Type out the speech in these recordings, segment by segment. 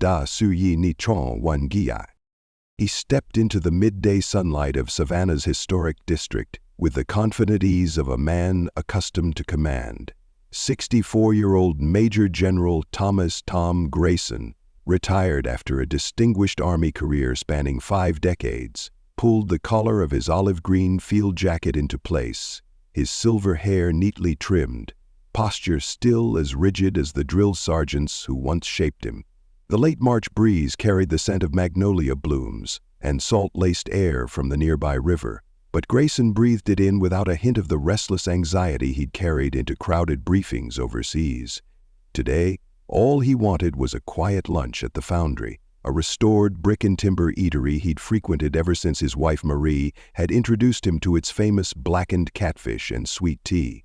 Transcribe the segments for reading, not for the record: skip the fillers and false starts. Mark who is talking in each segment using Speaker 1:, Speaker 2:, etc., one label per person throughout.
Speaker 1: da suyi ni chon wan gia. He stepped into the midday sunlight of Savannah's historic district with the confident ease of a man accustomed to command. 64-year-old Major General Thomas "Tom" Grayson, retired after a distinguished Army career spanning 5 decades, pulled the collar of his olive-green field jacket into place, his silver hair neatly trimmed, posture still as rigid as the drill sergeants who once shaped him. The late March breeze carried the scent of magnolia blooms and salt-laced air from the nearby river, but Grayson breathed it in without a hint of the restless anxiety he'd carried into crowded briefings overseas. Today, all he wanted was a quiet lunch at the Foundry, a restored brick-and-timber eatery he'd frequented ever since his wife Marie had introduced him to its famous blackened catfish and sweet tea.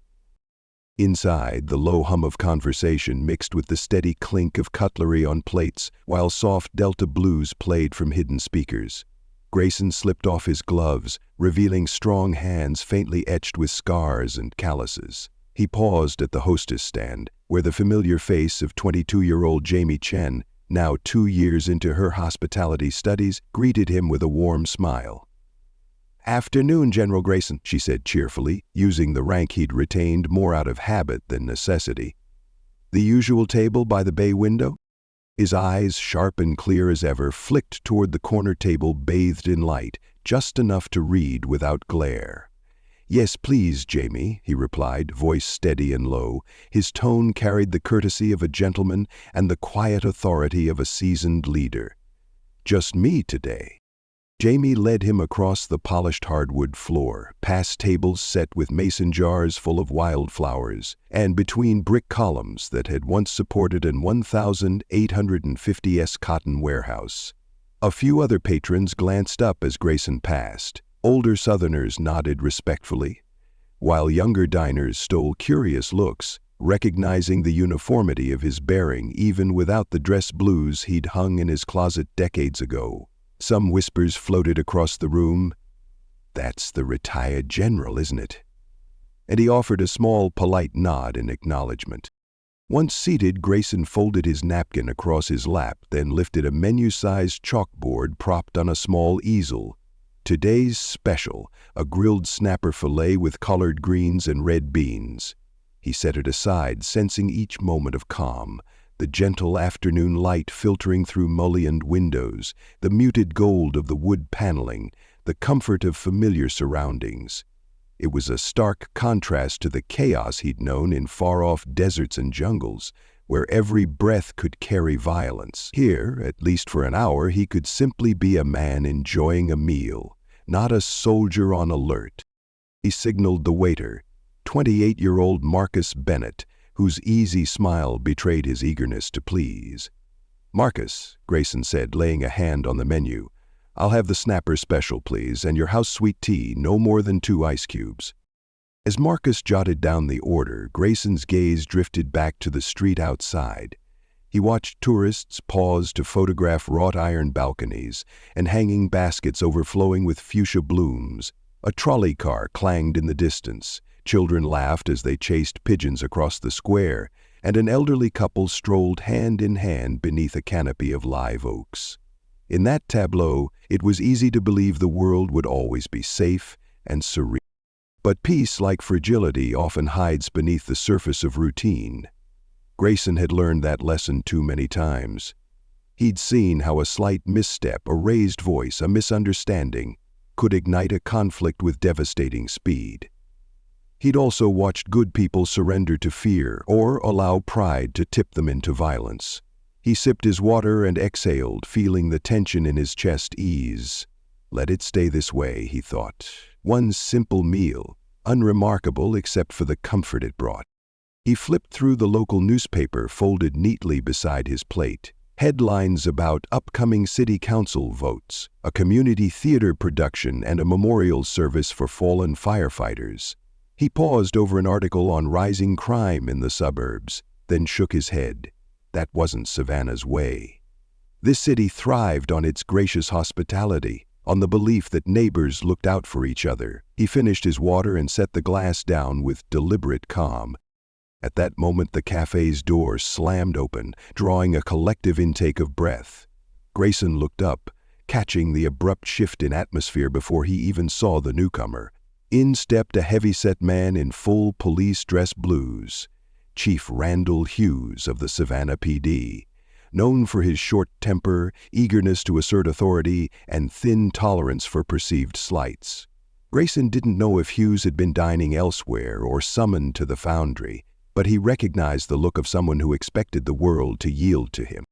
Speaker 1: Inside, the low hum of conversation mixed with the steady clink of cutlery on plates while soft Delta blues played from hidden speakers. Grayson slipped off his gloves, revealing strong hands faintly etched with scars and calluses. He paused at the hostess stand, where the familiar face of 22-year-old Jamie Chen, now 2 years into her hospitality studies, greeted him with a warm smile. "Afternoon, General Grayson," she said cheerfully, using the rank he'd retained more out of habit than necessity. "The usual table by the bay window?" His eyes, sharp and clear as ever, flicked toward the corner table bathed in light, just enough to read without glare. "Yes, please, Jamie," he replied, voice steady and low. His tone carried the courtesy of a gentleman and the quiet authority of a seasoned leader. "Just me today." Jamie led him across the polished hardwood floor, past tables set with mason jars full of wildflowers, and between brick columns that had once supported an 1,850s cotton warehouse. A few other patrons glanced up as Grayson passed. Older Southerners nodded respectfully, while younger diners stole curious looks, recognizing the uniformity of his bearing even without the dress blues he'd hung in his closet decades ago. Some whispers floated across the room. "That's the retired general, isn't it?" And he offered a small, polite nod in acknowledgement. Once seated, Grayson folded his napkin across his lap, then lifted a menu-sized chalkboard propped on a small easel. "Today's special, a grilled snapper fillet with collard greens and red beans." He set it aside, sensing each moment of calm. The gentle afternoon light filtering through mullioned windows, the muted gold of the wood paneling, the comfort of familiar surroundings. It was a stark contrast to the chaos he'd known in far-off deserts and jungles, where every breath could carry violence. Here, at least for an hour, he could simply be a man enjoying a meal, not a soldier on alert. He signaled the waiter, 28-year-old Marcus Bennett, whose easy smile betrayed his eagerness to please. "Marcus," Grayson said, laying a hand on the menu, "I'll have the snapper special, please, and your house sweet tea, no more than 2 ice cubes." As Marcus jotted down the order, Grayson's gaze drifted back to the street outside. He watched tourists pause to photograph wrought iron balconies and hanging baskets overflowing with fuchsia blooms. A trolley car clanged in the distance. Children laughed as they chased pigeons across the square, and an elderly couple strolled hand in hand beneath a canopy of live oaks. In that tableau, it was easy to believe the world would always be safe and serene. But peace, like fragility, often hides beneath the surface of routine. Grayson had learned that lesson too many times. He'd seen how a slight misstep, a raised voice, a misunderstanding, could ignite a conflict with devastating speed. He'd also watched good people surrender to fear or allow pride to tip them into violence. He sipped his water and exhaled, feeling the tension in his chest ease. Let it stay this way, he thought. One simple meal, unremarkable except for the comfort it brought. He flipped through the local newspaper folded neatly beside his plate. Headlines about upcoming city council votes, a community theater production, and a memorial service for fallen firefighters. He paused over an article on rising crime in the suburbs, then shook his head. That wasn't Savannah's way. This city thrived on its gracious hospitality, on the belief that neighbors looked out for each other. He finished his water and set the glass down with deliberate calm. At that moment, the cafe's door slammed open, drawing a collective intake of breath. Grayson looked up, catching the abrupt shift in atmosphere before he even saw the newcomer. In stepped a heavy-set man in full police dress blues, Chief Randall Hughes of the Savannah PD. Known for his short temper, eagerness to assert authority, and thin tolerance for perceived slights. Grayson didn't know if Hughes had been dining elsewhere or summoned to the foundry, but he recognized the look of someone who expected the world to yield to him.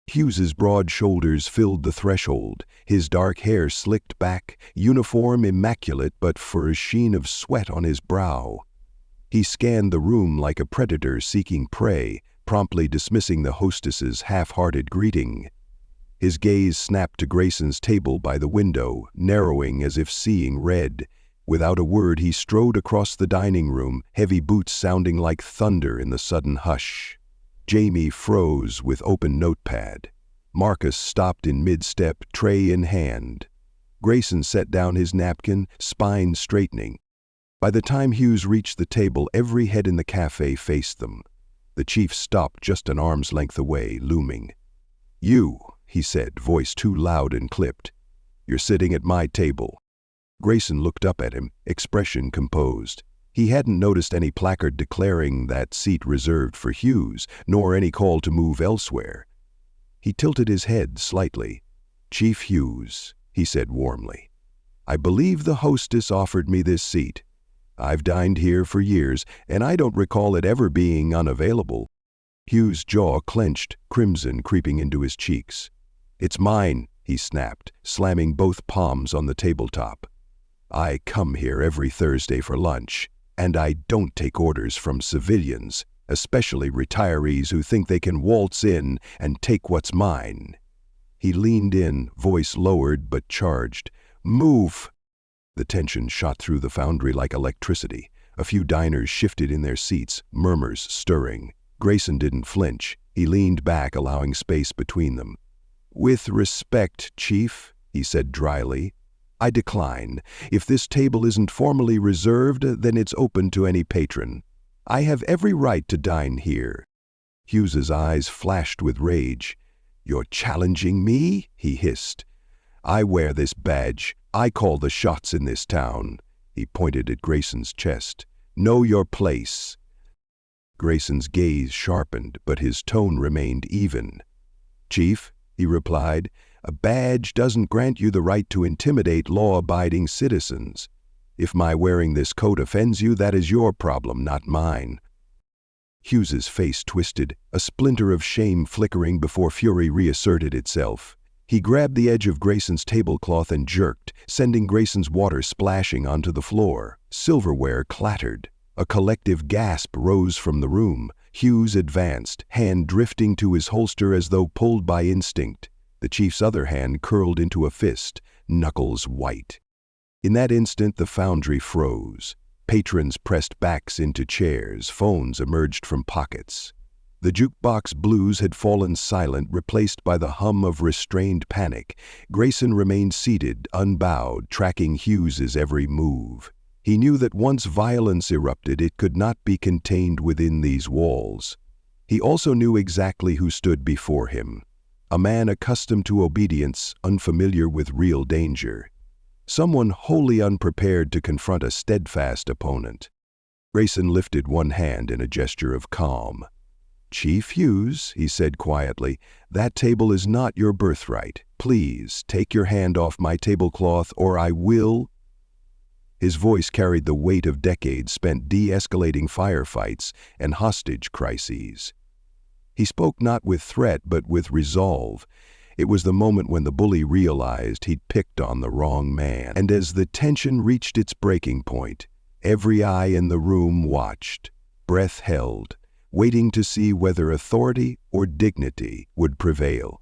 Speaker 1: Hughes's broad shoulders filled the threshold, his dark hair slicked back, uniform immaculate but for a sheen of sweat on his brow. He scanned the room like a predator seeking prey, promptly dismissing the hostess's half-hearted greeting. His gaze snapped to Grayson's table by the window, narrowing as if seeing red. Without a word, he strode across the dining room, heavy boots sounding like thunder in the sudden hush. Jamie froze with open notepad. Marcus stopped in mid-step, tray in hand. Grayson set down his napkin, spine straightening. By the time Hughes reached the table, every head in the cafe faced them. The chief stopped just an arm's length away, looming. "You," he said, voice too loud and clipped. "You're sitting at my table." Grayson looked up at him, expression composed. He hadn't noticed any placard declaring that seat reserved for Hughes, nor any call to move elsewhere. He tilted his head slightly. "Chief Hughes," he said warmly. "I believe the hostess offered me this seat. I've dined here for years, and I don't recall it ever being unavailable." Hughes' jaw clenched, crimson creeping into his cheeks. "It's mine," he snapped, slamming both palms on the tabletop. "I come here every Thursday for lunch, and I don't take orders from civilians, especially retirees who think they can waltz in and take what's mine." He leaned in, voice lowered but charged. "Move!" The tension shot through the foundry like electricity. A few diners shifted in their seats, murmurs stirring. Grayson didn't flinch. He leaned back, allowing space between them. "With respect, Chief," he said dryly, "I decline. If this table isn't formally reserved, then it's open to any patron. I have every right to dine here." Hughes's eyes flashed with rage. "You're challenging me?" he hissed. "I wear this badge. I call the shots in this town." He pointed at Grayson's chest. "Know your place." Grayson's gaze sharpened, but his tone remained even. "Chief," he replied, "a badge doesn't grant you the right to intimidate law-abiding citizens. If my wearing this coat offends you, that is your problem, not mine." Hughes's face twisted, a splinter of shame flickering before fury reasserted itself. He grabbed the edge of Grayson's tablecloth and jerked, sending Grayson's water splashing onto the floor. Silverware clattered. A collective gasp rose from the room. Hughes advanced, hand drifting to his holster as though pulled by instinct. The chief's other hand curled into a fist, knuckles white. In that instant, the foundry froze. Patrons pressed backs into chairs, phones emerged from pockets. The jukebox blues had fallen silent, replaced by the hum of restrained panic. Grayson remained seated, unbowed, tracking Hughes's every move. He knew that once violence erupted, it could not be contained within these walls. He also knew exactly who stood before him. A man accustomed to obedience, unfamiliar with real danger. Someone wholly unprepared to confront a steadfast opponent. Grayson lifted one hand in a gesture of calm. "Chief Hughes," he said quietly, "that table is not your birthright. Please, take your hand off my tablecloth or I will—" His voice carried the weight of decades spent de-escalating firefights and hostage crises. He spoke not with threat but with resolve. It was the moment when the bully realized he'd picked on the wrong man. And as the tension reached its breaking point, every eye in the room watched, breath held, waiting to see whether authority or dignity would prevail.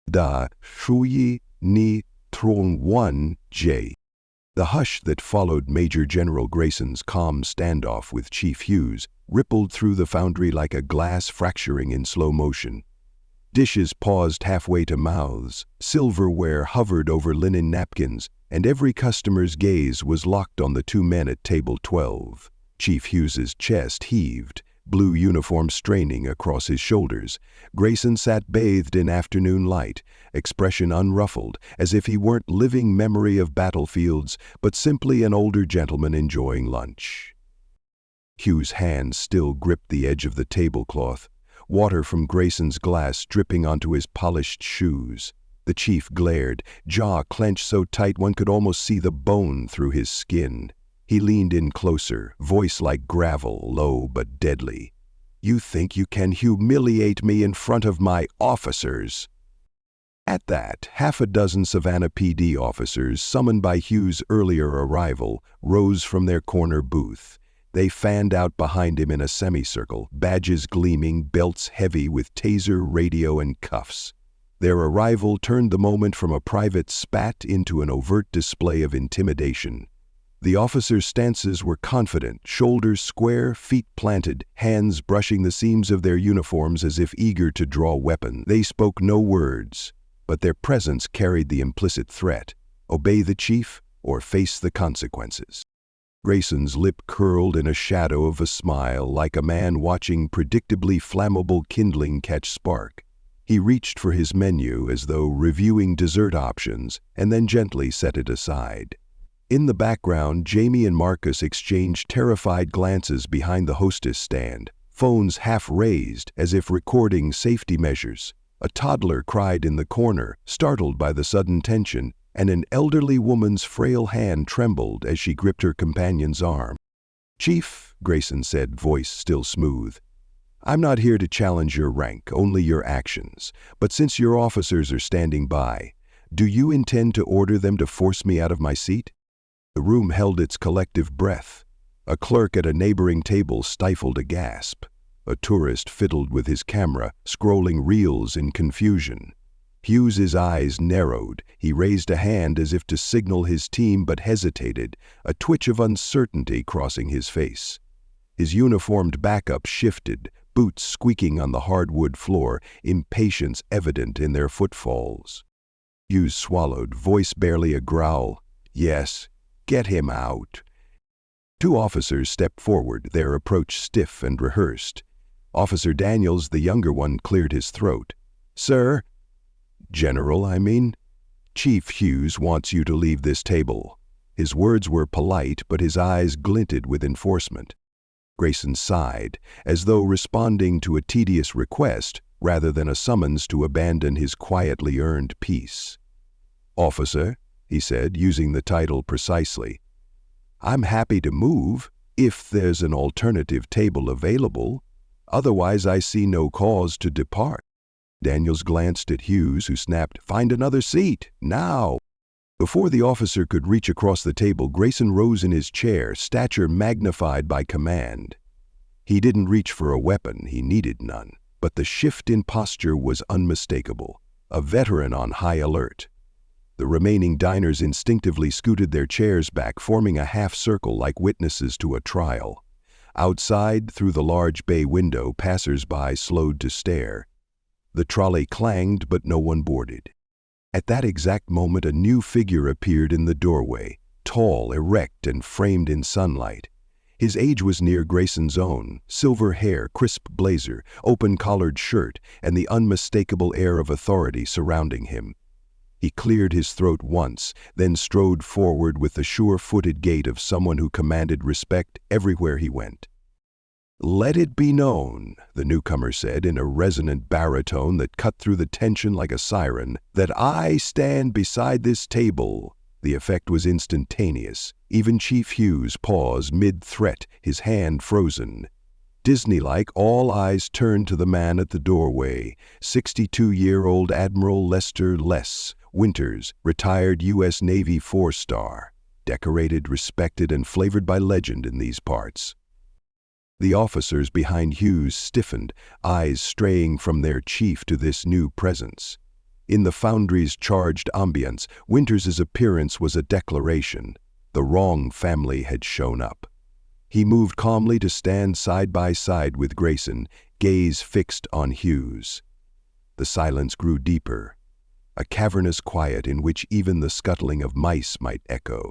Speaker 1: Da shuyi ni tron 1J. The hush that followed Major General Grayson's calm standoff with Chief Hughes rippled through the foundry like a glass fracturing in slow motion. Dishes paused halfway to mouths, silverware hovered over linen napkins, and every customer's gaze was locked on the two men at table 12. Chief Hughes's chest heaved, blue uniform straining across his shoulders. Grayson sat bathed in afternoon light, expression unruffled, as if he weren't living memory of battlefields, but simply an older gentleman enjoying lunch. Hugh's hands still gripped the edge of the tablecloth, water from Grayson's glass dripping onto his polished shoes. The chief glared, jaw clenched so tight one could almost see the bone through his skin. He leaned in closer, voice like gravel, low but deadly. "You think you can humiliate me in front of my officers?" At that, half a dozen Savannah PD officers, summoned by Hugh's earlier arrival, rose from their corner booth. They fanned out behind him in a semicircle, badges gleaming, belts heavy with taser, radio, and cuffs. Their arrival turned the moment from a private spat into an overt display of intimidation. The officers' stances were confident, shoulders square, feet planted, hands brushing the seams of their uniforms as if eager to draw weapons. They spoke no words, but their presence carried the implicit threat: obey the chief or face the consequences. Grayson's lip curled in a shadow of a smile, like a man watching predictably flammable kindling catch spark. He reached for his menu as though reviewing dessert options, and then gently set it aside. In the background, Jamie and Marcus exchanged terrified glances behind the hostess stand, phones half raised as if recording safety measures. A toddler cried in the corner, startled by the sudden tension, and an elderly woman's frail hand trembled as she gripped her companion's arm. "Chief," Grayson said, voice still smooth, "I'm not here to challenge your rank, only your actions. But since your officers are standing by, do you intend to order them to force me out of my seat?" The room held its collective breath. A clerk at a neighboring table stifled a gasp. A tourist fiddled with his camera, scrolling reels in confusion. Hughes's eyes narrowed. He raised a hand as if to signal his team, but hesitated, a twitch of uncertainty crossing his face. His uniformed backup shifted, boots squeaking on the hardwood floor, impatience evident in their footfalls. Hughes swallowed, voice barely a growl. "Yes, get him out." Two officers stepped forward, their approach stiff and rehearsed. Officer Daniels, the younger one, cleared his throat. "Sir," "General, I mean. Chief Hughes wants you to leave this table." His words were polite, but his eyes glinted with enforcement. Grayson sighed, as though responding to a tedious request rather than a summons to abandon his quietly earned peace. "Officer," he said, using the title precisely, "I'm happy to move if there's an alternative table available. Otherwise, I see no cause to depart." Daniels glanced at Hughes, who snapped, "Find another seat, now!" Before the officer could reach across the table, Grayson rose in his chair, stature magnified by command. He didn't reach for a weapon, he needed none, but the shift in posture was unmistakable, a veteran on high alert. The remaining diners instinctively scooted their chairs back, forming a half-circle like witnesses to a trial. Outside, through the large bay window, passers-by slowed to stare. The trolley clanged, but no one boarded. At that exact moment, a new figure appeared in the doorway, tall, erect, and framed in sunlight. His age was near Grayson's own, silver hair, crisp blazer, open-collared shirt, and the unmistakable air of authority surrounding him. He cleared his throat once, then strode forward with the sure-footed gait of someone who commanded respect everywhere he went. "Let it be known," the newcomer said in a resonant baritone that cut through the tension like a siren, "that I stand beside this table." The effect was instantaneous. Even Chief Hughes paused mid-threat, his hand frozen. Disney-like, all eyes turned to the man at the doorway, 62-year-old Admiral Lester Winters, retired U.S. Navy 4-star, decorated, respected, and flavored by legend in these parts. The officers behind Hughes stiffened, eyes straying from their chief to this new presence. In the Foundry's charged ambience, Winters's appearance was a declaration. The wrong family had shown up. He moved calmly to stand side by side with Grayson, gaze fixed on Hughes. The silence grew deeper, a cavernous quiet in which even the scuttling of mice might echo.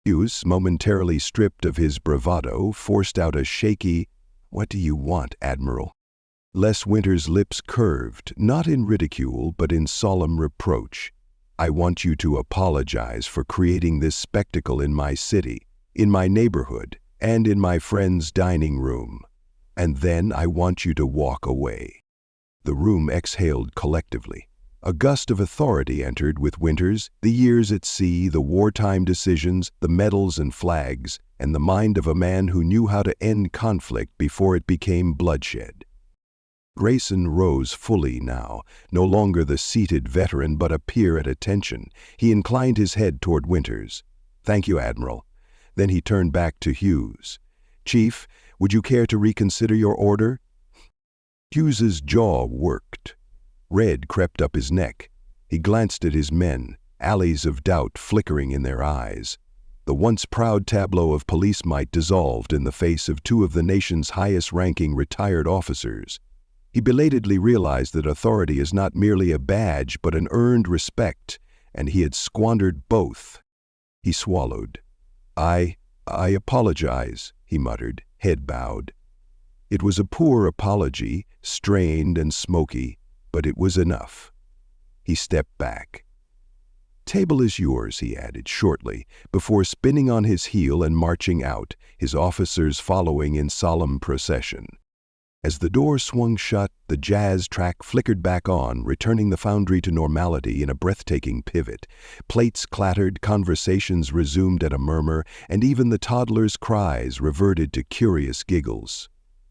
Speaker 1: Hughes, momentarily stripped of his bravado, forced out a shaky, "What do you want, Admiral?" Les Winters' lips curved, not in ridicule but in solemn reproach. "I want you to apologize for creating this spectacle in my city, in my neighborhood, and in my friend's dining room. And then I want you to walk away." The room exhaled collectively. A gust of authority entered with Winters, the years at sea, the wartime decisions, the medals and flags, and the mind of a man who knew how to end conflict before it became bloodshed. Grayson rose fully now, no longer the seated veteran but a peer at attention. He inclined his head toward Winters. "Thank you, Admiral." Then he turned back to Hughes. "Chief, would you care to reconsider your order?" Hughes's jaw worked. Red crept up his neck. He glanced at his men, alleys of doubt flickering in their eyes. The once proud tableau of police might dissolved in the face of two of the nation's highest-ranking retired officers. He belatedly realized that authority is not merely a badge but an earned respect, and he had squandered both. He swallowed. I apologize," he muttered, head bowed. It was a poor apology, strained and smoky, but it was enough. He stepped back. "Table is yours," he added shortly, before spinning on his heel and marching out, his officers following in solemn procession. As the door swung shut, the jazz track flickered back on, returning the foundry to normality in a breathtaking pivot. Plates clattered, conversations resumed at a murmur, and even the toddlers' cries reverted to curious giggles.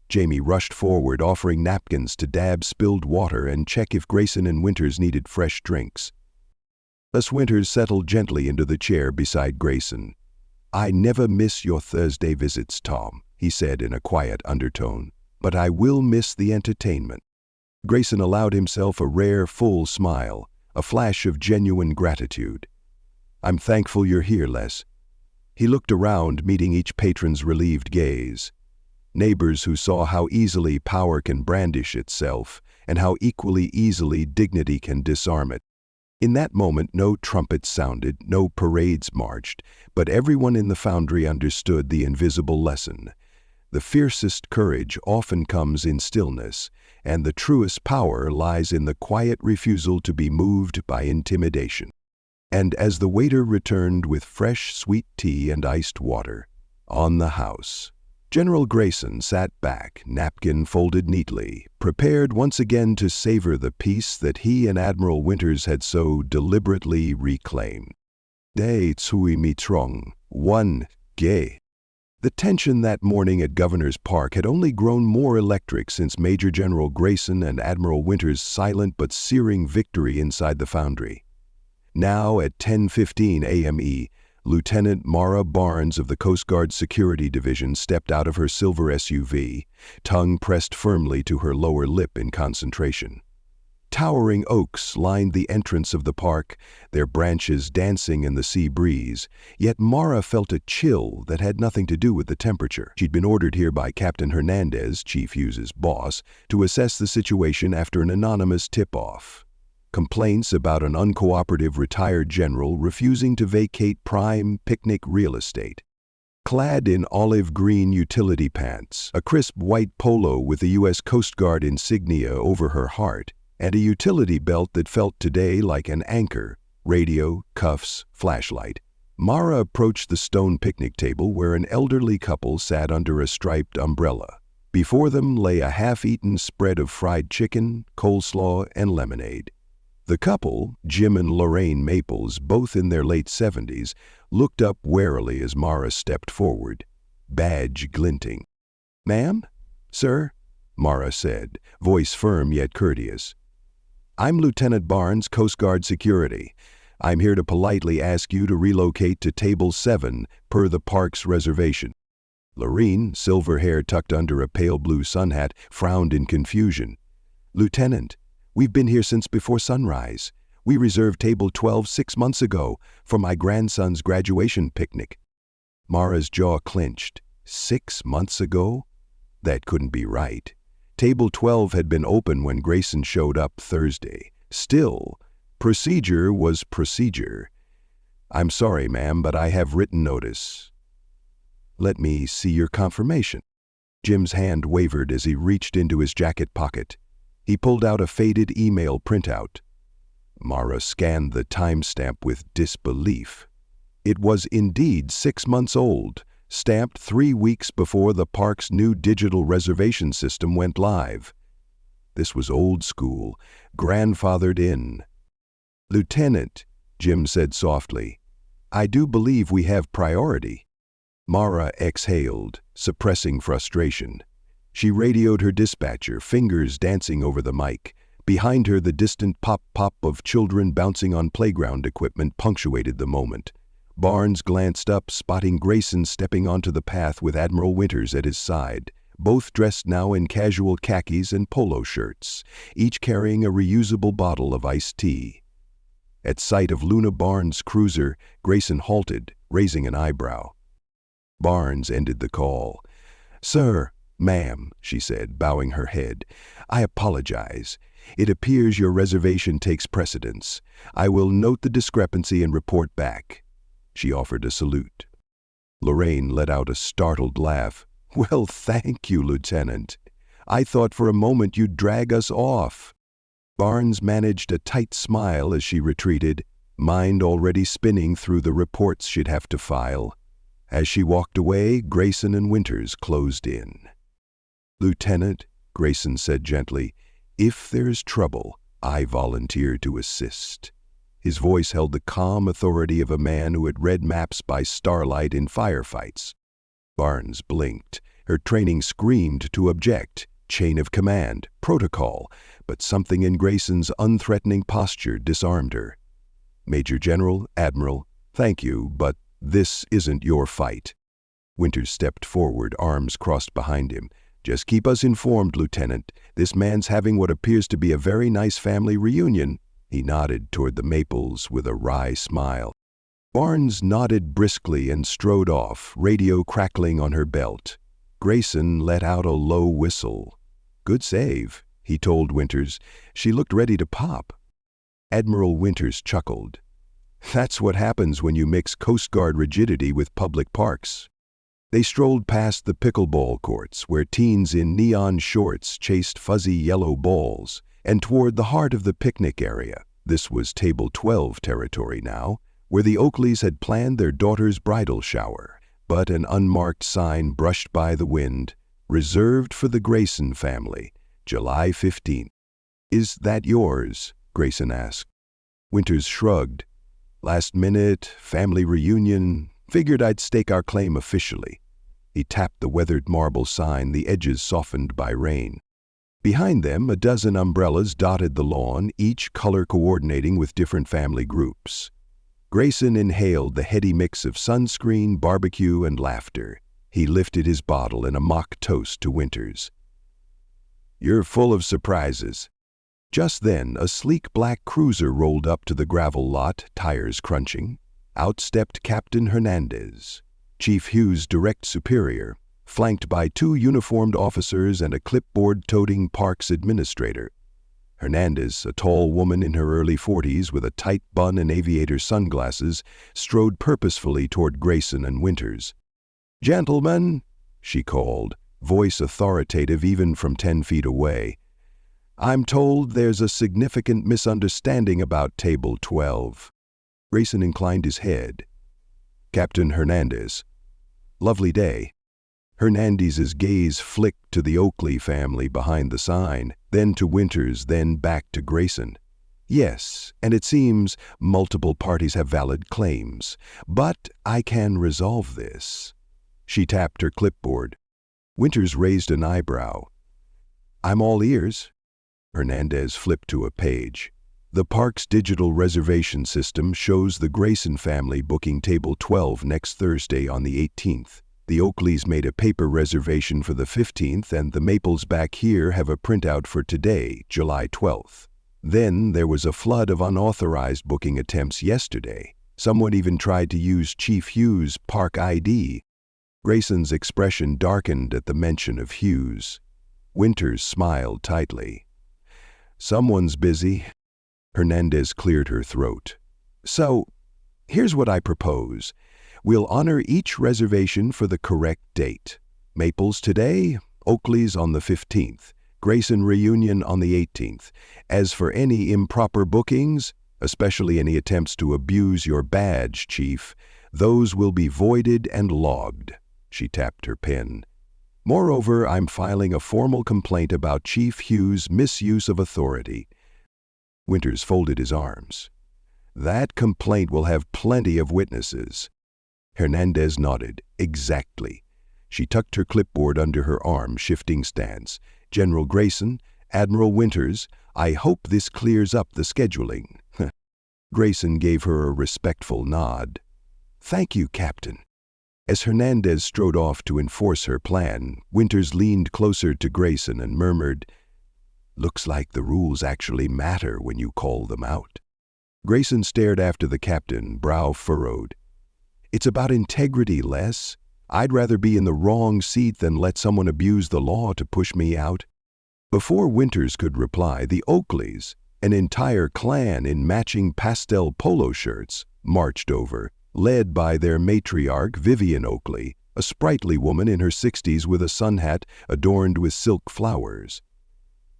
Speaker 1: Jamie rushed forward, offering napkins to dab spilled water and check if Grayson and Winters needed fresh drinks. Les Winters settled gently into the chair beside Grayson. "I never miss your Thursday visits, Tom," he said in a quiet undertone. "But I will miss the entertainment." Grayson allowed himself a rare, full smile, a flash of genuine gratitude. "I'm thankful you're here, Les." He looked around, meeting each patron's relieved gaze. Neighbors who saw how easily power can brandish itself, and how equally easily dignity can disarm it. In that moment, no trumpets sounded, no parades marched, but everyone in the foundry understood the invisible lesson. The fiercest courage often comes in stillness, and the truest power lies in the quiet refusal to be moved by intimidation. And as the waiter returned with fresh, sweet tea and iced water, on the house, General Grayson sat back, napkin folded neatly, prepared once again to savor the peace that he and Admiral Winters had so deliberately reclaimed. "Day tsui mi trong, one, gay." The tension that morning at Governor's Park had only grown more electric since Major General Grayson and Admiral Winters' silent but searing victory inside the foundry. Now at 10:15 a.m.e., Lieutenant Mara Barnes of the Coast Guard Security Division stepped out of her silver SUV, tongue pressed firmly to her lower lip in concentration. Towering oaks lined the entrance of the park, their branches dancing in the sea breeze, yet Mara felt a chill that had nothing to do with the temperature. She'd been ordered here by Captain Hernandez, Chief Hughes's boss, to assess the situation after an anonymous tip-off. Complaints about an uncooperative retired general refusing to vacate prime picnic real estate. Clad in olive green utility pants, a crisp white polo with the U.S. Coast Guard insignia over her heart, and a utility belt that felt today like an anchor, radio, cuffs, flashlight, Mara approached the stone picnic table where an elderly couple sat under a striped umbrella. Before them lay a half-eaten spread of fried chicken, coleslaw, and lemonade. The couple, Jim and Lorraine Maples, both in their late 70s, looked up warily as Mara stepped forward, badge glinting. "Ma'am? Sir?" Mara said, voice firm yet courteous. "I'm Lieutenant Barnes, Coast Guard Security. I'm here to politely ask you to relocate to Table 7 per the park's reservation." Lorraine, silver hair tucked under a pale blue sun hat, frowned in confusion. "Lieutenant, we've been here since before sunrise. We reserved Table 12 6 months ago for my grandson's graduation picnic." Mara's jaw clenched. 6 months ago? That couldn't be right. Table 12 had been open when Grayson showed up Thursday. Still, procedure was procedure. "I'm sorry, ma'am, but I have written notice." "Let me see your confirmation." Jim's hand wavered as he reached into his jacket pocket. He pulled out a faded email printout. Mara scanned the timestamp with disbelief. It was indeed 6 months old, stamped 3 weeks before the park's new digital reservation system went live. This was old school, grandfathered in. "Lieutenant," Jim said softly, "I do believe we have priority." Mara exhaled, suppressing frustration. She radioed her dispatcher, fingers dancing over the mic. Behind her, the distant pop-pop of children bouncing on playground equipment punctuated the moment. Barnes glanced up, spotting Grayson stepping onto the path with Admiral Winters at his side, both dressed now in casual khakis and polo shirts, each carrying a reusable bottle of iced tea. At sight of Luna Barnes' cruiser, Grayson halted, raising an eyebrow. Barnes ended the call. "Sir, ma'am," she said, bowing her head, "I apologize. It appears your reservation takes precedence. I will note the discrepancy and report back." She offered a salute. Lorraine let out a startled laugh. "Well, thank you, Lieutenant. I thought for a moment you'd drag us off." Barnes managed a tight smile as she retreated, mind already spinning through the reports she'd have to file. As she walked away, Grayson and Winters closed in. "Lieutenant," Grayson said gently, "if there's trouble, I volunteer to assist." His voice held the calm authority of a man who had read maps by starlight in firefights. Barnes blinked. Her training screamed to object. Chain of command, protocol, but something in Grayson's unthreatening posture disarmed her. "Major General, Admiral, thank you, but this isn't your fight." Winters stepped forward, arms crossed behind him. "Just keep us informed, Lieutenant. This man's having what appears to be a very nice family reunion." He nodded toward the maples with a wry smile. Barnes nodded briskly and strode off, radio crackling on her belt. Grayson let out a low whistle. "Good save," he told Winters. "She looked ready to pop." Admiral Winters chuckled. "That's what happens when you mix Coast Guard rigidity with public parks." They strolled past the pickleball courts, where teens in neon shorts chased fuzzy yellow balls, and toward the heart of the picnic area. This was Table 12 territory now, where the Oakleys had planned their daughter's bridal shower, but an unmarked sign brushed by the wind, "Reserved for the Grayson family, July 15th. "Is that yours?" Grayson asked. Winters shrugged. "Last minute, family reunion, figured I'd stake our claim officially." He tapped the weathered marble sign, the edges softened by rain. Behind them, a dozen umbrellas dotted the lawn, each color coordinating with different family groups. Grayson inhaled the heady mix of sunscreen, barbecue, and laughter. He lifted his bottle in a mock toast to Winters. "You're full of surprises." Just then, a sleek black cruiser rolled up to the gravel lot, tires crunching. Out stepped Captain Hernandez, Chief Hughes' direct superior, flanked by 2 uniformed officers and a clipboard-toting parks administrator. Hernandez, a tall woman in her early 40s with a tight bun and aviator sunglasses, strode purposefully toward Grayson and Winters. "Gentlemen," she called, voice authoritative even from 10 feet away, "I'm told there's a significant misunderstanding about Table 12. Grayson inclined his head. "Captain Hernandez." "Lovely day." Hernandez's gaze flicked to the Oakley family behind the sign, then to Winters, then back to Grayson. "Yes, and it seems multiple parties have valid claims, but I can resolve this." She tapped her clipboard. Winters raised an eyebrow. "I'm all ears." Hernandez flipped to a page. "The park's digital reservation system shows the Grayson family booking Table 12 next Thursday on the 18th. The Oakleys made a paper reservation for the 15th, and the Maples back here have a printout for today, July 12th. Then there was a flood of unauthorized booking attempts yesterday. Someone even tried to use Chief Hughes' park ID. Grayson's expression darkened at the mention of Hughes. Winters smiled tightly. "Someone's busy." Hernandez cleared her throat. "So, here's what I propose. We'll honor each reservation for the correct date. Maples today, Oakley's on the 15th, Grayson reunion on the 18th. As for any improper bookings, especially any attempts to abuse your badge, Chief, those will be voided and logged." She tapped her pen. "Moreover, I'm filing a formal complaint about Chief Hughes' misuse of authority." Winters folded his arms. "That complaint will have plenty of witnesses." Hernandez nodded. "Exactly." She tucked her clipboard under her arm, shifting stance. "General Grayson, Admiral Winters, I hope this clears up the scheduling." Grayson gave her a respectful nod. "Thank you, Captain." As Hernandez strode off to enforce her plan, Winters leaned closer to Grayson and murmured, "Looks like the rules actually matter when you call them out." Grayson stared after the captain, brow furrowed. "It's about integrity, Les. I'd rather be in the wrong seat than let someone abuse the law to push me out." Before Winters could reply, the Oakleys, an entire clan in matching pastel polo shirts, marched over, led by their matriarch Vivian Oakley, a sprightly woman in her 60s with a sun hat adorned with silk flowers.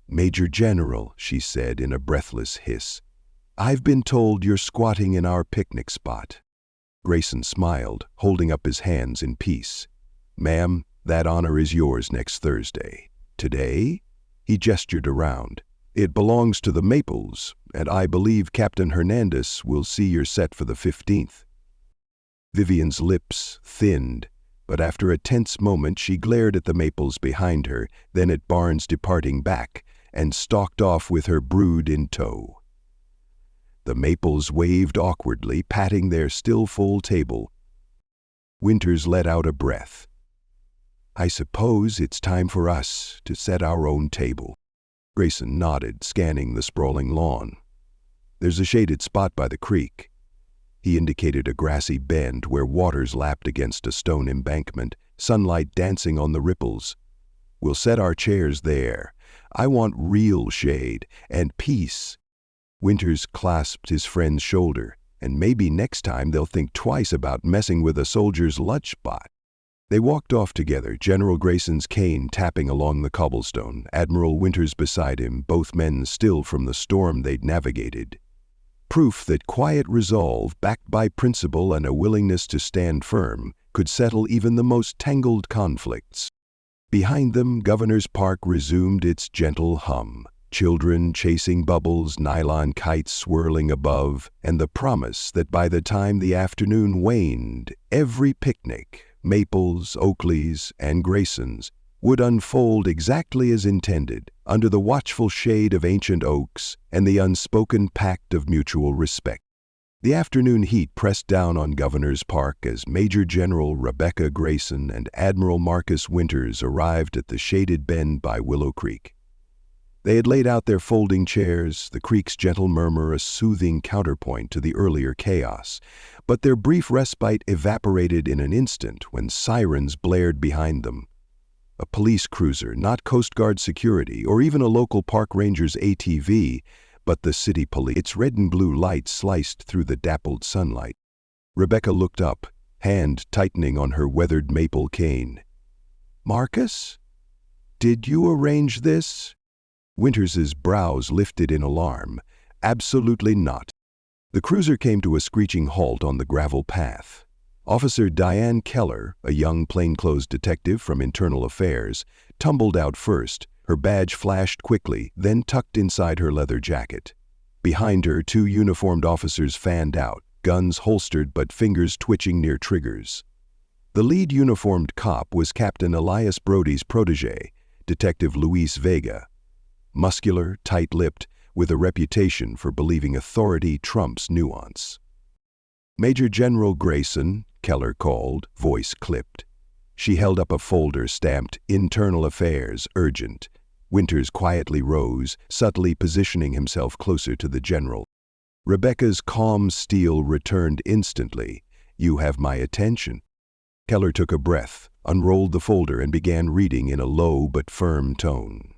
Speaker 1: "Major General," she said in a breathless hiss, "I've been told you're squatting in our picnic spot." Grayson smiled, holding up his hands in peace. "Ma'am, that honor is yours next Thursday. Today?" He gestured around. "It belongs to the Maples, and I believe Captain Hernandez will see you're set for the 15th. Vivian's lips thinned, but after a tense moment she glared at the Maples behind her, then at Barnes departing back, and stalked off with her brood in tow. The Maples waved awkwardly, patting their still full table. Winters let out a breath. "I suppose it's time for us to set our own table." Grayson nodded, scanning the sprawling lawn. "There's a shaded spot by the creek." He indicated a grassy bend where waters lapped against a stone embankment, sunlight dancing on the ripples. "We'll set our chairs there. I want real shade and peace." Winters clasped his friend's shoulder, "and maybe next time they'll think twice about messing with a soldier's lunch spot." They walked off together, General Grayson's cane tapping along the cobblestone, Admiral Winters beside him, both men still from the storm they'd navigated. Proof that quiet resolve, backed by principle and a willingness to stand firm, could settle even the most tangled conflicts. Behind them, Governor's Park resumed its gentle hum. Children chasing bubbles, nylon kites swirling above, and the promise that by the time the afternoon waned, every picnic, Maples, Oakleys, and Grayson's, would unfold exactly as intended, under the watchful shade of ancient oaks and the unspoken pact of mutual respect. The afternoon heat pressed down on Governor's Park as Major General Rebecca Grayson and Admiral Marcus Winters arrived at the shaded bend by Willow Creek. They had laid out their folding chairs, the creek's gentle murmur a soothing counterpoint to the earlier chaos, but their brief respite evaporated in an instant when sirens blared behind them. A police cruiser, not Coast Guard security or even a local park ranger's ATV, but the city police. Its red and blue light sliced through the dappled sunlight. Rebecca looked up, hand tightening on her weathered maple cane. "Marcus? Did you arrange this?" Winters's brows lifted in alarm. "Absolutely not." The cruiser came to a screeching halt on the gravel path. Officer Diane Keller, a young plainclothes detective from Internal Affairs, tumbled out first. Her badge flashed quickly, then tucked inside her leather jacket. Behind her, two uniformed officers fanned out, guns holstered but fingers twitching near triggers. The lead uniformed cop was Captain Elias Brody's protege, Detective Luis Vega. Muscular, tight-lipped, with a reputation for believing authority trumps nuance. "Major General Grayson," Keller called, voice clipped. She held up a folder stamped "Internal Affairs, Urgent." Winters quietly rose, subtly positioning himself closer to the general. Rebecca's calm steel returned instantly. "You have my attention." Keller took a breath, unrolled the folder, and began reading in a low but firm tone.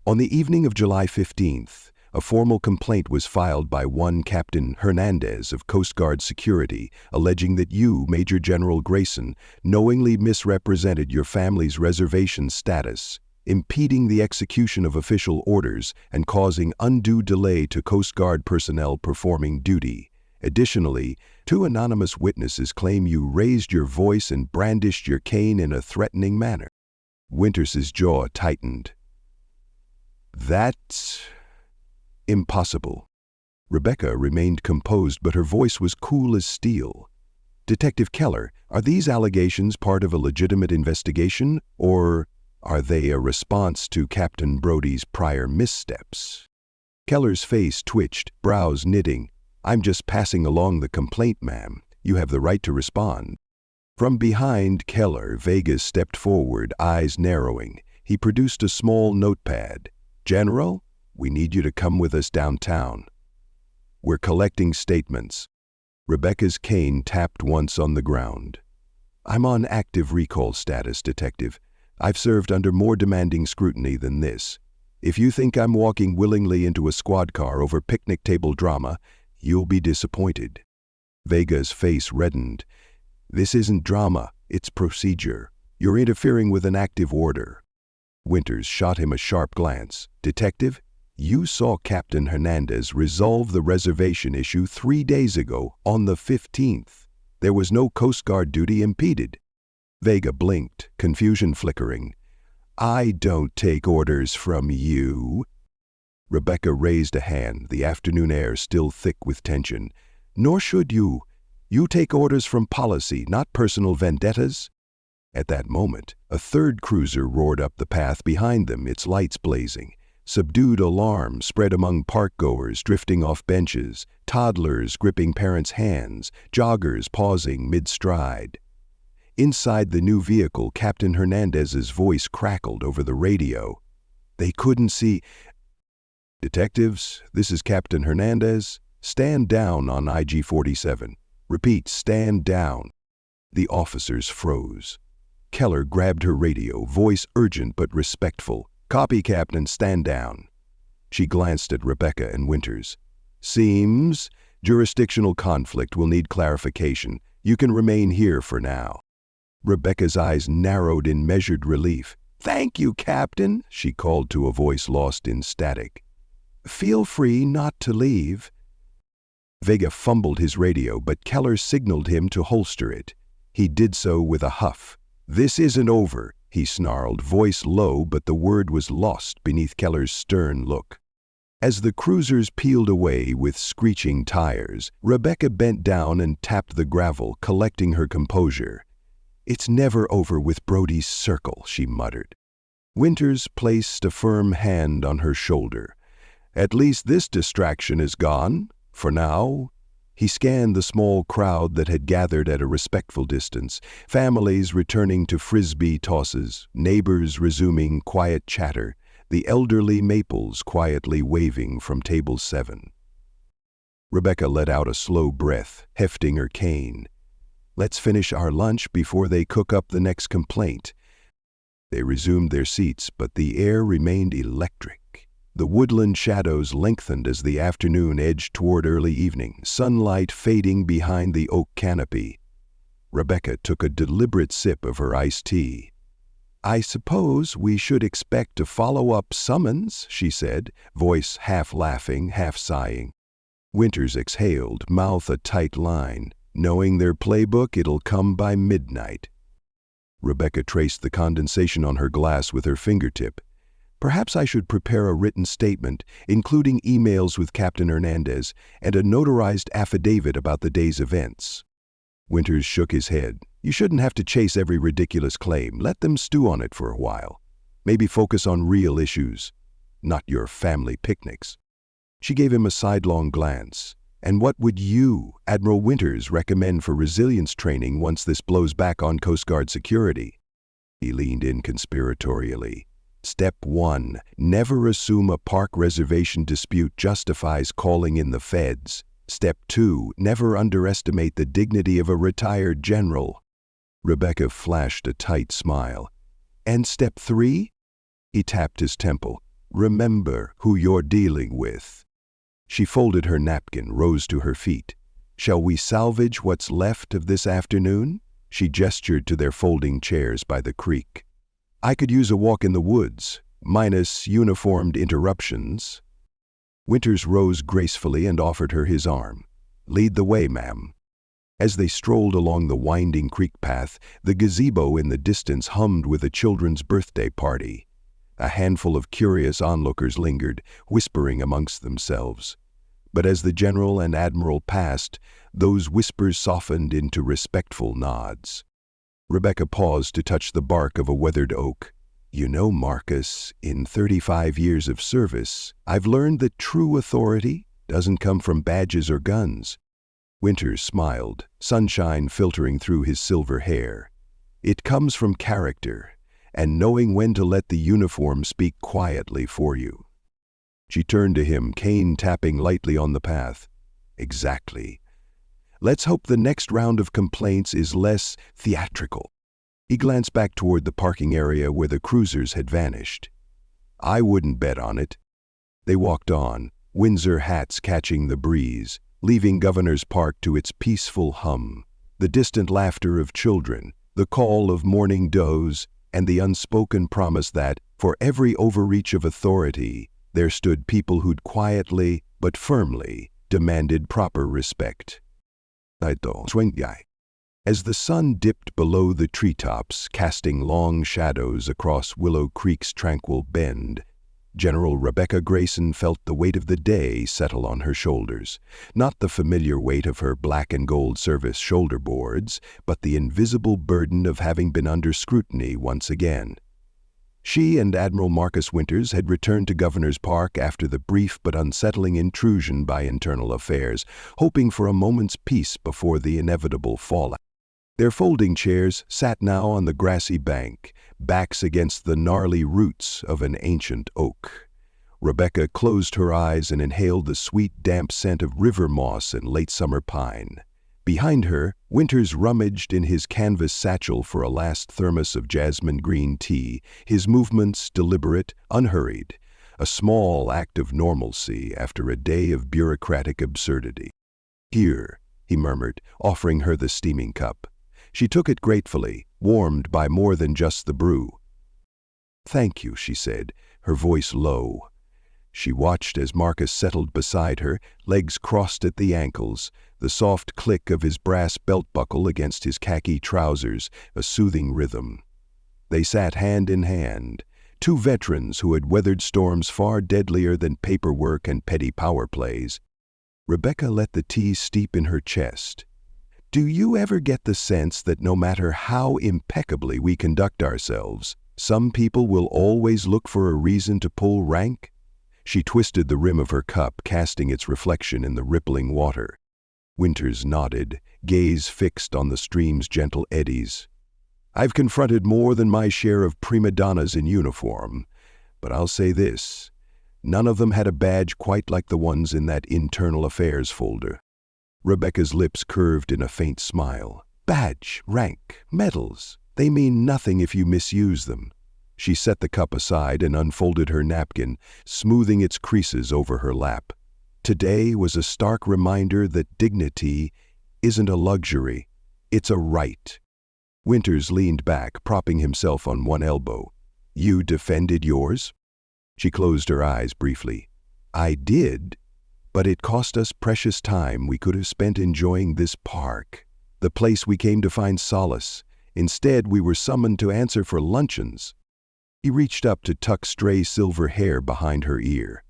Speaker 1: On the evening of July 15th, a formal complaint was filed by one Captain Hernandez of Coast Guard Security, alleging that you, Major General Grayson, knowingly misrepresented your family's reservation status. impeding the execution of official orders and causing undue delay to Coast Guard personnel performing duty. Additionally, 2 anonymous witnesses claim you raised your voice and brandished your cane in a threatening manner. Winters' jaw tightened. That's impossible. Rebecca remained composed, but her voice was cool as steel. Detective Keller, are these allegations part of a legitimate investigation, or are they a response to Captain Brody's prior missteps? Keller's face twitched, brows knitting. I'm just passing along the complaint, ma'am. You have the right to respond. From behind Keller, Vegas stepped forward, eyes narrowing. He produced a small notepad. General, we need you to come with us downtown. We're collecting statements. Rebecca's cane tapped once on the ground. I'm on active recall status, Detective. I've served under more demanding scrutiny than this. If you think I'm walking willingly into a squad car over picnic table drama, you'll be disappointed. Vega's face reddened. This isn't drama, it's procedure. You're interfering with an active order. Winters shot him a sharp glance. Detective, you saw Captain Hernandez resolve the reservation issue 3 days ago, on the 15th. There was no Coast Guard duty impeded. Vega blinked, confusion flickering. I don't take orders from you. Rebecca raised a hand, the afternoon air still thick with tension. Nor should you. You take orders from policy, not personal vendettas. At that moment, a third cruiser roared up the path behind them, its lights blazing. Subdued alarm spread among parkgoers drifting off benches, toddlers gripping parents' hands, joggers pausing mid-stride. Inside the new vehicle, Captain Hernandez's voice crackled over the radio. They couldn't see. Detectives, this is Captain Hernandez. Stand down on IG-47. Repeat, stand down. The officers froze. Keller grabbed her radio, voice urgent but respectful. Copy, Captain, stand down. She glanced at Rebecca and Winters. Seems jurisdictional conflict will need clarification. You can remain here for now. Rebecca's eyes narrowed in measured relief. Thank you, Captain, she called to a voice lost in static. Feel free not to leave. Vega fumbled his radio, but Keller signaled him to holster it. He did so with a huff. This isn't over, he snarled, voice low, but the word was lost beneath Keller's stern look. As the cruisers peeled away with screeching tires, Rebecca bent down and tapped the gravel, collecting her composure. It's never over with Brody's circle, she muttered. Winters placed a firm hand on her shoulder. At least this distraction is gone, for now. He scanned the small crowd that had gathered at a respectful distance, families returning to frisbee tosses, neighbors resuming quiet chatter, the elderly Maples quietly waving from table 7. Rebecca let out a slow breath, hefting her cane. Let's finish our lunch before they cook up the next complaint. They resumed their seats, but the air remained electric. The woodland shadows lengthened as the afternoon edged toward early evening, sunlight fading behind the oak canopy. Rebecca took a deliberate sip of her iced tea. I suppose we should expect a follow-up summons, she said, voice half laughing, half sighing. Winters exhaled, mouth a tight line. Knowing their playbook, it'll come by midnight. Rebecca traced the condensation on her glass with her fingertip. Perhaps I should prepare a written statement, including emails with Captain Hernandez and a notarized affidavit about the day's events. Winters shook his head. You shouldn't have to chase every ridiculous claim. Let them stew on it for a while. Maybe focus on real issues, not your family picnics. She gave him a sidelong glance. And what would you, Admiral Winters, recommend for resilience training once this blows back on Coast Guard security? He leaned in conspiratorially. Step 1. Never assume a park reservation dispute justifies calling in the feds. Step 2. Never underestimate the dignity of a retired general. Rebecca flashed a tight smile. And step 3? He tapped his temple. Remember who you're dealing with. She folded her napkin, rose to her feet. Shall we salvage what's left of this afternoon? She gestured to their folding chairs by the creek. I could use a walk in the woods, minus uniformed interruptions. Winters rose gracefully and offered her his arm. "Lead the way, ma'am." As they strolled along the winding creek path, the gazebo in the distance hummed with a children's birthday party. A handful of curious onlookers lingered, whispering amongst themselves. But as the General and Admiral passed, those whispers softened into respectful nods. Rebecca paused to touch the bark of a weathered oak. "You know, Marcus, in 35 years of service, I've learned that true authority doesn't come from badges or guns." Winters smiled, sunshine filtering through his silver hair. "It comes from character, and knowing when to let the uniform speak quietly for you." She turned to him, cane tapping lightly on the path. "Exactly. Let's hope the next round of complaints is less theatrical." He glanced back toward the parking area where the cruisers had vanished. "I wouldn't bet on it." They walked on, Windsor hats catching the breeze, leaving Governor's Park to its peaceful hum, the distant laughter of children, the call of morning does, and the unspoken promise that, for every overreach of authority, there stood people who'd quietly, but firmly, demanded proper respect. As the sun dipped below the treetops, casting long shadows across Willow Creek's tranquil bend, General Rebecca Grayson felt the weight of the day settle on her shoulders. Not the familiar weight of her black and gold service shoulder boards, but the invisible burden of having been under scrutiny once again. She and Admiral Marcus Winters had returned to Governor's Park after the brief but unsettling intrusion by internal affairs, hoping for a moment's peace before the inevitable fallout. Their folding chairs sat now on the grassy bank, backs against the gnarly roots of an ancient oak. Rebecca closed her eyes and inhaled the sweet, damp scent of river moss and late summer pine. Behind her, Winters rummaged in his canvas satchel for a last thermos of jasmine green tea, his movements deliberate, unhurried, a small act of normalcy after a day of bureaucratic absurdity. "Here," he murmured, offering her the steaming cup. She took it gratefully, warmed by more than just the brew. "Thank you," she said, her voice low. She watched as Marcus settled beside her, legs crossed at the ankles, the soft click of his brass belt buckle against his khaki trousers, a soothing rhythm. They sat hand in hand, two veterans who had weathered storms far deadlier than paperwork and petty power plays. Rebecca let the tea steep in her chest. "Do you ever get the sense that no matter how impeccably we conduct ourselves, some people will always look for a reason to pull rank?" She twisted the rim of her cup, casting its reflection in the rippling water. Winters nodded, gaze fixed on the stream's gentle eddies. "I've confronted more than my share of prima donnas in uniform, but I'll say this, none of them had a badge quite like the ones in that internal affairs folder." Rebecca's lips curved in a faint smile. "Badge, rank, medals, they mean nothing if you misuse them." She set the cup aside and unfolded her napkin, smoothing its creases over her lap. Today was a stark reminder that dignity isn't a luxury, it's a right. Winters leaned back, propping himself on one elbow. "You defended yours?" She closed her eyes briefly. "I did, but it cost us precious time we could have spent enjoying this park, the place we came to find solace. Instead, we were summoned to answer for luncheons." He reached up to tuck stray silver hair behind her ear.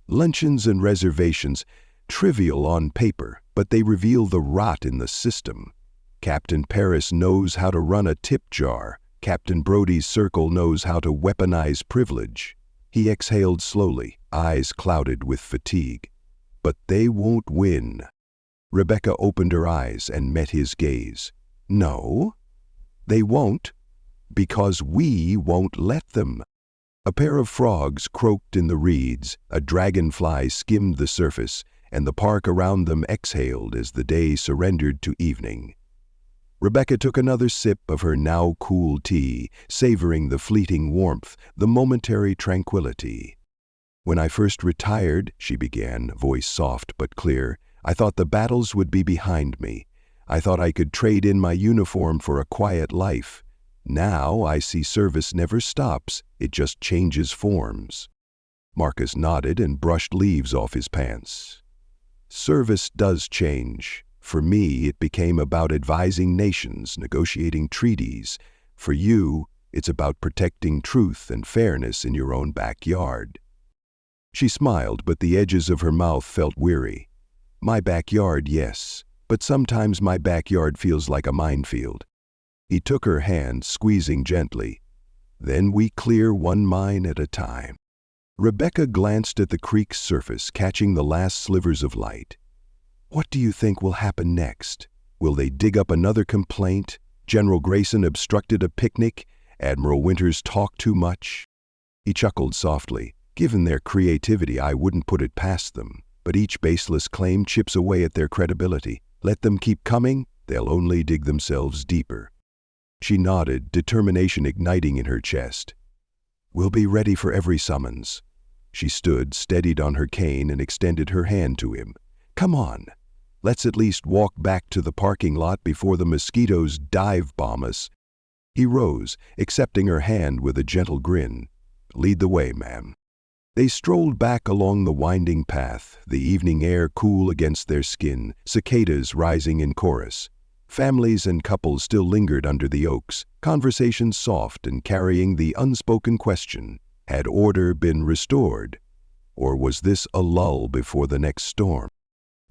Speaker 1: "Luncheons and reservations, trivial on paper, but they reveal the rot in the system. Captain Paris knows how to run a tip jar. Captain Brody's circle knows how to weaponize privilege." He exhaled slowly, eyes clouded with fatigue. "But they won't win." Rebecca opened her eyes and met his gaze. "No, they won't, because we won't let them." A pair of frogs croaked in the reeds, a dragonfly skimmed the surface, and the park around them exhaled as the day surrendered to evening. Rebecca took another sip of her now cool tea, savoring the fleeting warmth, the momentary tranquility. "When I first retired," she began, voice soft but clear, "I thought the battles would be behind me. I thought I could trade in my uniform for a quiet life. Now I see service never stops, it just changes forms. Marcus nodded and brushed leaves off his pants. Service does change. For me, it became about advising nations, negotiating treaties. For you, it's about protecting truth and fairness in your own backyard. She smiled, but the edges of her mouth felt weary. My backyard, yes, but sometimes my backyard feels like a minefield. He took her hand, squeezing gently. Then we clear one mine at a time. Rebecca glanced at the creek's surface, catching the last slivers of light. What do you think will happen next? Will they dig up another complaint? General Grayson obstructed a picnic? Admiral Winters talked too much? He chuckled softly. Given their creativity, I wouldn't put it past them. But each baseless claim chips away at their credibility. Let them keep coming, they'll only dig themselves deeper. She nodded, determination igniting in her chest. We'll be ready for every summons. She stood, steadied on her cane, and extended her hand to him. Come on. Let's at least walk back to the parking lot before the mosquitoes dive bomb us. He rose, accepting her hand with a gentle grin. Lead the way, ma'am. They strolled back along the winding path, the evening air cool against their skin, cicadas rising in chorus. Families and couples still lingered under the oaks, conversations soft and carrying the unspoken question, had order been restored? Or was this a lull before the next storm?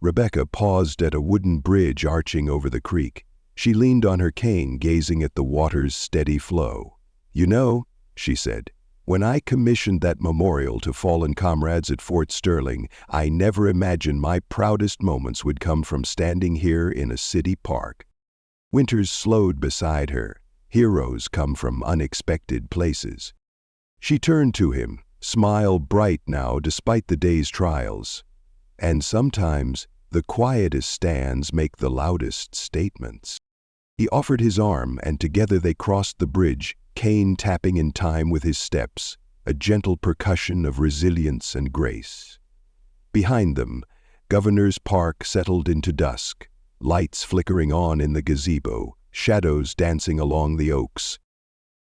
Speaker 1: Rebecca paused at a wooden bridge arching over the creek. She leaned on her cane, gazing at the water's steady flow. You know, she said, when I commissioned that memorial to fallen comrades at Fort Sterling, I never imagined my proudest moments would come from standing here in a city park. Winters slowed beside her. Heroes come from unexpected places. She turned to him, smile bright now despite the day's trials. And sometimes, the quietest stands make the loudest statements. He offered his arm, and together they crossed the bridge, cane tapping in time with his steps, a gentle percussion of resilience and grace. Behind them, Governor's Park settled into dusk, lights flickering on in the gazebo, shadows dancing along the oaks.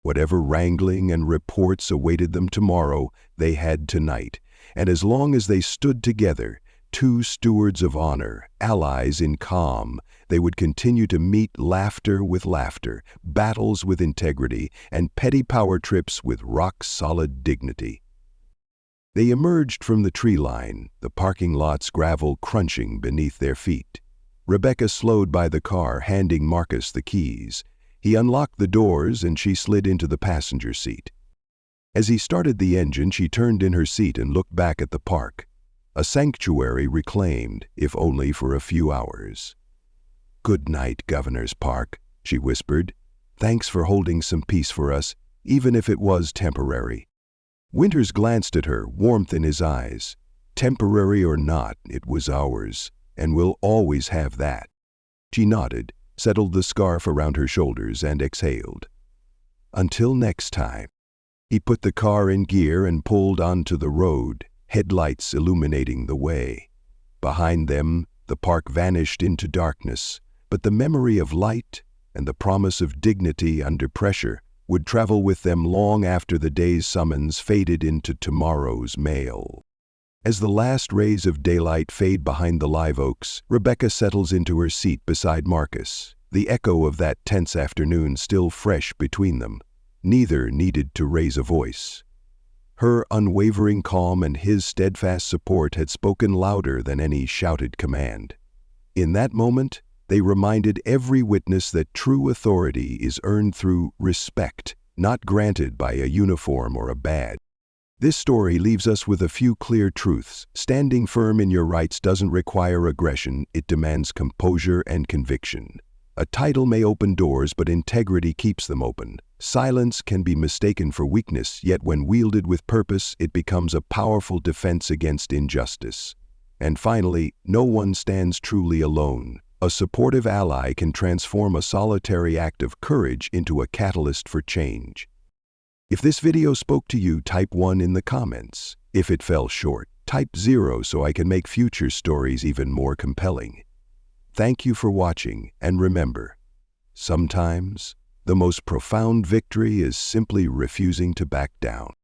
Speaker 1: Whatever wrangling and reports awaited them tomorrow, they had tonight, and as long as they stood together, two stewards of honor, allies in calm, they would continue to meet laughter with laughter, battles with integrity, and petty power trips with rock-solid dignity. They emerged from the tree line, the parking lot's gravel crunching beneath their feet. Rebecca slowed by the car, handing Marcus the keys. He unlocked the doors, and she slid into the passenger seat. As he started the engine, she turned in her seat and looked back at the park. A sanctuary reclaimed, if only for a few hours. "Good night, Governor's Park," she whispered. "Thanks for holding some peace for us, even if it was temporary." Winters glanced at her, warmth in his eyes. Temporary or not, it was ours, and we'll always have that. She nodded, settled the scarf around her shoulders, and exhaled. Until next time. He put the car in gear and pulled onto the road, headlights illuminating the way. Behind them, the park vanished into darkness, but the memory of light and the promise of dignity under pressure would travel with them long after the day's summons faded into tomorrow's mail. As the last rays of daylight fade behind the live oaks, Rebecca settles into her seat beside Marcus, the echo of that tense afternoon still fresh between them. Neither needed to raise a voice. Her unwavering calm and his steadfast support had spoken louder than any shouted command. In that moment, they reminded every witness that true authority is earned through respect, not granted by a uniform or a badge. This story leaves us with a few clear truths. Standing firm in your rights doesn't require aggression, it demands composure and conviction. A title may open doors, but integrity keeps them open. Silence can be mistaken for weakness, yet when wielded with purpose, it becomes a powerful defense against injustice. And finally, no one stands truly alone. A supportive ally can transform a solitary act of courage into a catalyst for change. If this video spoke to you, type 1 in the comments. If it fell short, type 0 so I can make future stories even more compelling. Thank you for watching, and remember, sometimes The most profound victory is simply refusing to back down.